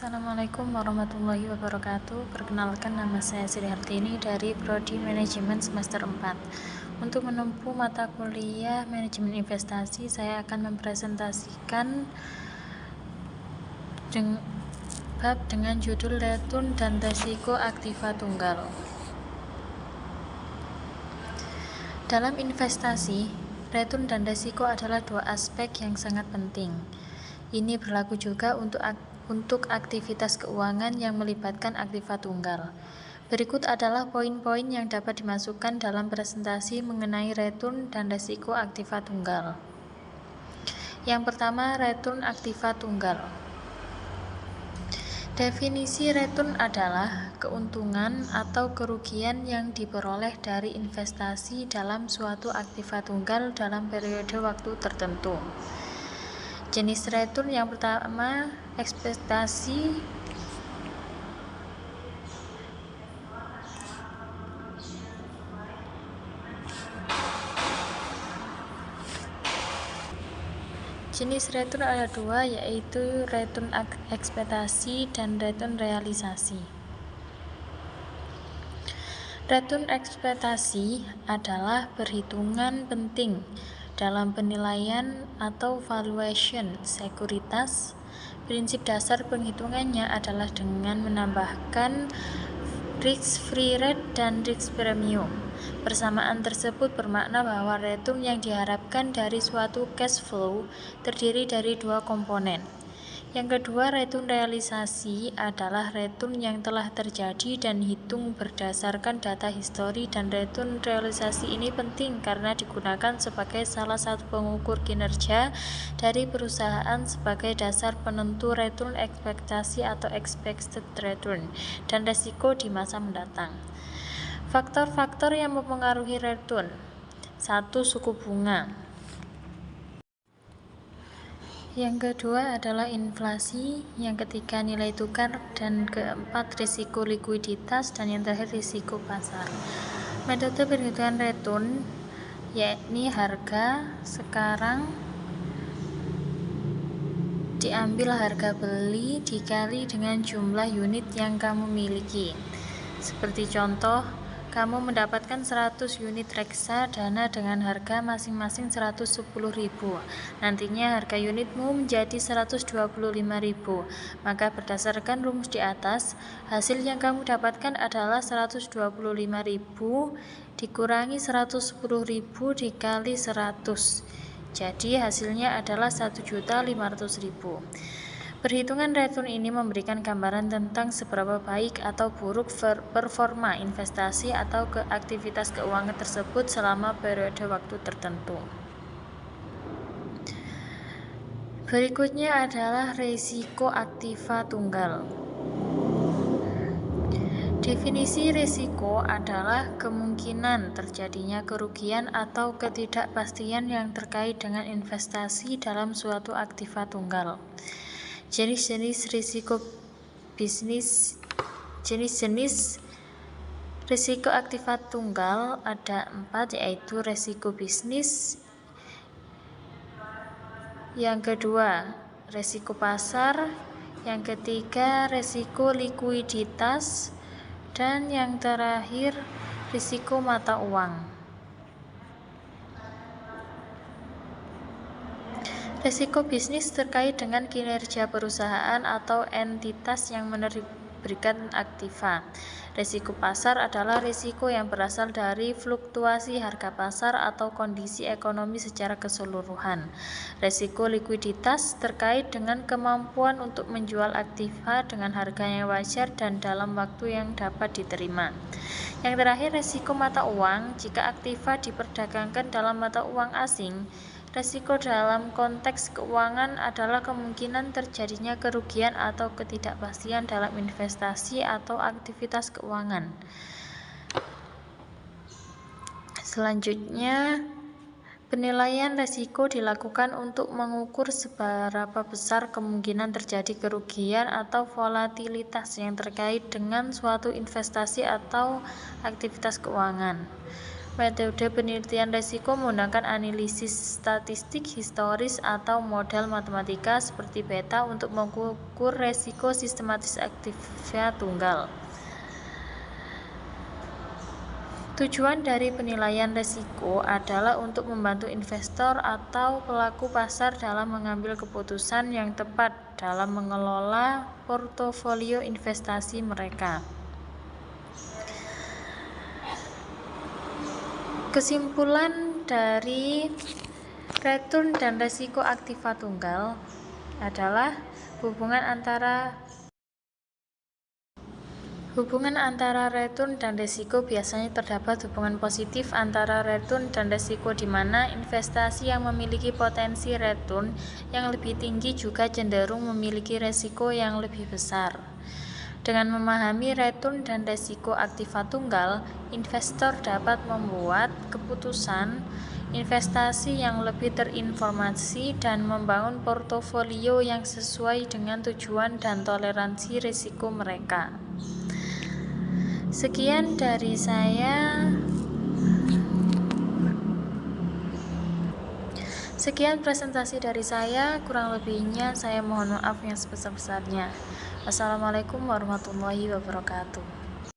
Assalamualaikum warahmatullahi wabarakatuh. Perkenalkan, nama saya Sri Hartini dari Prodi Manajemen semester 4. Untuk menempuh mata kuliah Manajemen Investasi, saya akan mempresentasikan bab dengan judul Return dan Resiko Aktiva Tunggal. Dalam investasi, return dan resiko adalah dua aspek yang sangat penting. Ini berlaku juga untuk aktivitas keuangan yang melibatkan aktiva tunggal. Berikut adalah poin-poin yang dapat dimasukkan dalam presentasi mengenai return dan resiko aktiva tunggal. Yang pertama, return aktiva tunggal. Definisi return adalah keuntungan atau kerugian yang diperoleh dari investasi dalam suatu aktiva tunggal dalam periode waktu tertentu. Jenis return yang pertama, ekspektasi. Jenis return ada dua, yaitu return ekspektasi dan return realisasi. Return ekspektasi adalah perhitungan penting dalam penilaian atau valuation sekuritas. Prinsip dasar penghitungannya adalah dengan menambahkan risk-free rate dan risk premium. Persamaan tersebut bermakna bahwa return yang diharapkan dari suatu cash flow terdiri dari dua komponen. Yang kedua, return realisasi adalah return yang telah terjadi dan hitung berdasarkan data histori, dan return realisasi ini penting karena digunakan sebagai salah satu pengukur kinerja dari perusahaan sebagai dasar penentu return ekspektasi atau expected return dan resiko di masa mendatang. Faktor-faktor yang mempengaruhi return. 1. Suku bunga. Yang kedua adalah inflasi, yang ketiga nilai tukar, dan keempat risiko likuiditas, dan yang terakhir risiko pasar. Metode perhitungan return yakni harga sekarang diambil harga beli dikali dengan jumlah unit yang kamu miliki. Seperti contoh, kamu mendapatkan 100 unit reksadana dengan harga masing-masing 110.000. Nantinya harga unitmu menjadi 125.000. Maka berdasarkan rumus di atas, hasil yang kamu dapatkan adalah 125.000 dikurangi 110.000 dikali 100. Jadi hasilnya adalah 1.500.000. Perhitungan return ini memberikan gambaran tentang seberapa baik atau buruk performa investasi atau aktivitas keuangan tersebut selama periode waktu tertentu. Berikutnya adalah risiko aktiva tunggal. Definisi risiko adalah kemungkinan terjadinya kerugian atau ketidakpastian yang terkait dengan investasi dalam suatu aktiva tunggal. Jenis-jenis risiko bisnis. Jenis-jenis risiko aktiva tunggal ada 4, yaitu risiko bisnis. Yang kedua, risiko pasar. Yang ketiga, risiko likuiditas. Dan yang terakhir, risiko mata uang. Risiko bisnis terkait dengan kinerja perusahaan atau entitas yang memberikan aktiva. Risiko pasar adalah risiko yang berasal dari fluktuasi harga pasar atau kondisi ekonomi secara keseluruhan. Risiko likuiditas terkait dengan kemampuan untuk menjual aktiva dengan harga yang wajar dan dalam waktu yang dapat diterima. Yang terakhir, risiko mata uang. Jika aktiva diperdagangkan dalam mata uang asing, risiko dalam konteks keuangan adalah kemungkinan terjadinya kerugian atau ketidakpastian dalam investasi atau aktivitas keuangan. Selanjutnya, penilaian risiko dilakukan untuk mengukur seberapa besar kemungkinan terjadi kerugian atau volatilitas yang terkait dengan suatu investasi atau aktivitas keuangan. Metode penelitian risiko menggunakan analisis statistik historis atau model matematika seperti beta untuk mengukur risiko sistematis aktiva tunggal. Tujuan dari penilaian risiko adalah untuk membantu investor atau pelaku pasar dalam mengambil keputusan yang tepat dalam mengelola portofolio investasi mereka. Kesimpulan dari return dan risiko aktiva tunggal adalah hubungan antara return dan risiko biasanya terdapat hubungan positif antara return dan risiko di mana investasi yang memiliki potensi return yang lebih tinggi juga cenderung memiliki risiko yang lebih besar. Dengan memahami return dan risiko aktiva tunggal, investor dapat membuat keputusan investasi yang lebih terinformasi dan membangun portofolio yang sesuai dengan tujuan dan toleransi risiko mereka. Sekian dari saya. Sekian presentasi dari saya, kurang lebihnya saya mohon maaf yang sebesar-besarnya. Wassalamualaikum warahmatullahi wabarakatuh.